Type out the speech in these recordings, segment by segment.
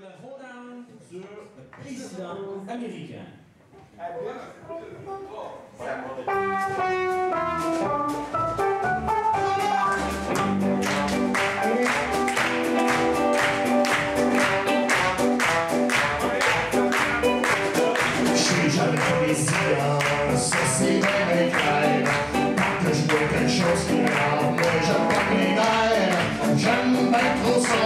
le hold-down sur le président américain. Je suis jamais président, ça c'est bien clair. Quand je vois quelque chose qui m'arrive, moi j'aime pas les nerfs. J'aime bien trop ça,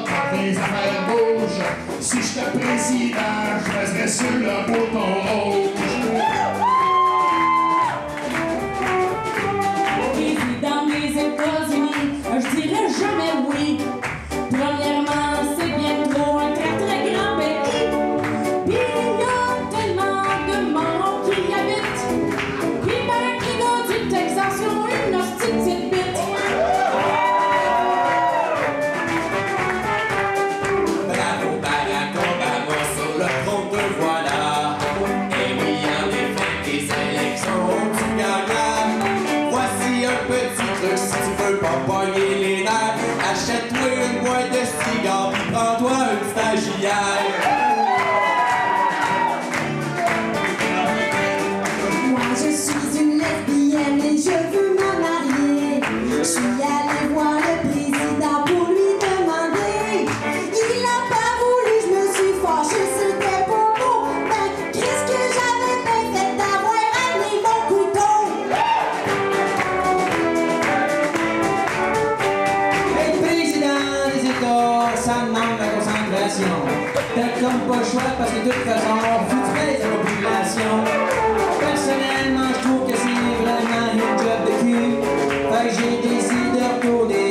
quand les affaires bougent. Si j'étais président, je resterais sur le bouton rouge. Président des États-Unis, je dirais jamais oui. Premièrement, c'est bien trop un très très grand pays. Puis il y a tellement de monde qui y habite. Puis ben, les gars du Texas ont une hostie de petite bite. Bravo Barack Obama, sur le trône te voilà. Et oui, en effet, tes élections tu gagnas. Voici un petit truc si tu veux pas pogner les nerfs. Achète-toi une boîte de cigares, puis prends-toi une stagiaire. Moi je suis une lesbienne et je veux me marier. Je suis allée voir le président pour lui demander. Il n'a pas voulu, je me suis fâchée, c'était pour beau. Ben, qu'est-ce que j'avais bien fait d'avoir amené mon couteau? Être président des États, ça demande la concentration. T'as comme pas le choix parce que de toute façon, faut que tu payes la population. Personnellement, je trouve que c'est vraiment une job de cul. Fait que j'ai décidé de retourner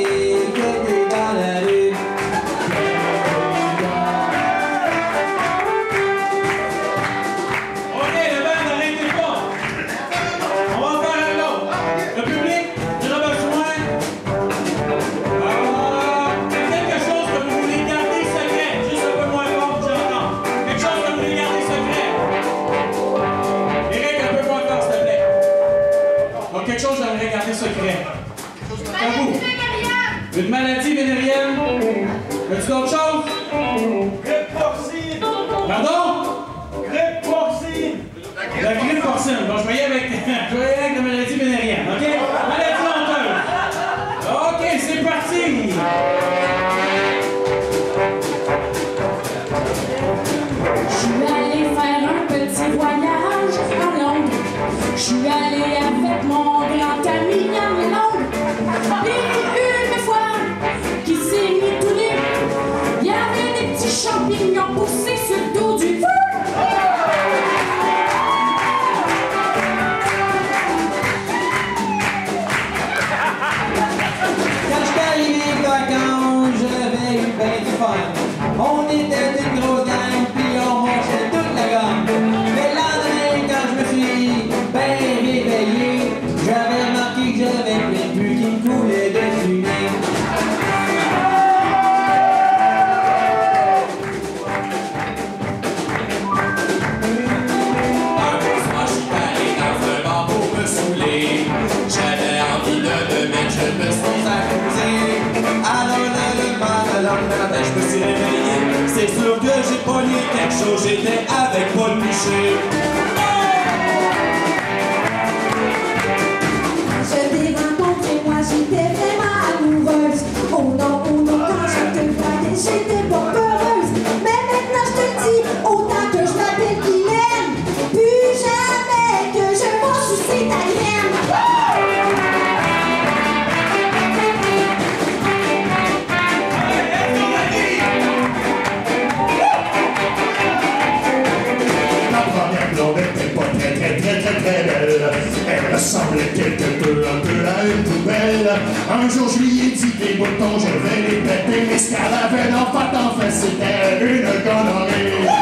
gueuler dans la rue. Ok, le band, n'arrêtez pas. On va faire un autre. Le public, j'aurais besoin. Quelque chose que vous voulez garder secret. Juste un peu moins fort que j'entends. Quelque chose que vous voulez garder secret. Eric, un peu moins fort, s'il te plaît. Donc, quelque chose que j'aimerais garder secret. À vous. Une maladie vénérienne. Veux-tu d'autre chose? Grippe porcine! Pardon? Grippe porcine! La grippe porcine. Bon, je vais y aller avec la maladie vénérienne, OK? Maladie honteuse. OK, c'est parti! Je suis allée faire un petit voyage à Londres. Je suis allée avec mon grand ami Yann Long. Et une fois qu'il s'est mis tout nu, il y avait des petits champignons poussés sur le dos du feu. Quand j'étais arrivé de vacances, j'avais eu ben du fun. On était une grosse gang, puis on mangeait toute la gomme. Mais le lendemain, quand je me suis ben réveillé, j'avais remarqué que j'avais plein de pus qui me coulaient dessus le nez. Un beau soir, je suis allé dans un bar pour me saouler. J'avais envie de me mettre, je me suis accusé. Alors le lendemain, je me suis réveillé. C'est sûr que j'ai pogné quelque chose, j'étais avec Paul Boucher. Je l'ai rencontré, moi j'étais vraiment amoureuse. Oh non, quand je te voyais, j'étais pas peureuse. Mais maintenant je te le dis, autant que je m'appelle Guylaine, plus jamais que je vais sucer ta graine. La première blonde était pas très belle. Elle ressemblait quelque peu un peu à une poubelle. Un jour je lui ai dit que les boutons je vais les péter. Mais ce qu'elle avait d'en fait c'était une gonorrhée.